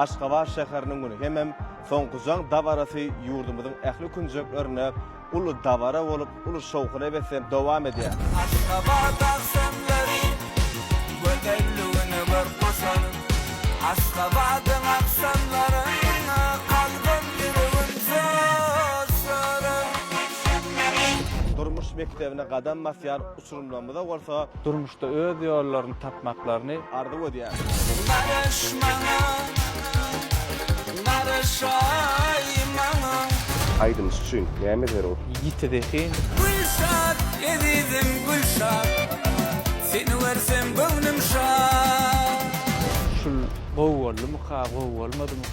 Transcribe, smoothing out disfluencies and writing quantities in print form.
Aşgabat şäheriniň güni hemem soňkujaň dabarasy ýurdumyzyň ähli künjeklerine ulu dabara bolup ulu şowkuny besem dowam edýär. Aşgabat akşamları gödelligine bir koşalım. Aşgabat'ın akşamlarına kalbim yüreğim coşarım. Durmuş mektebine gadam basýar uçurumlarymyza bolsa Durmuşda öz ýollaryny tapmaklaryny ardy edýär. Narışmana, narışaymana. Aydymyş üçin näme der o? ýitedeki Gülşat edidim gülşat. Seni versem gönlüm şad. şul gowy boldymy, gowy bolmadymy?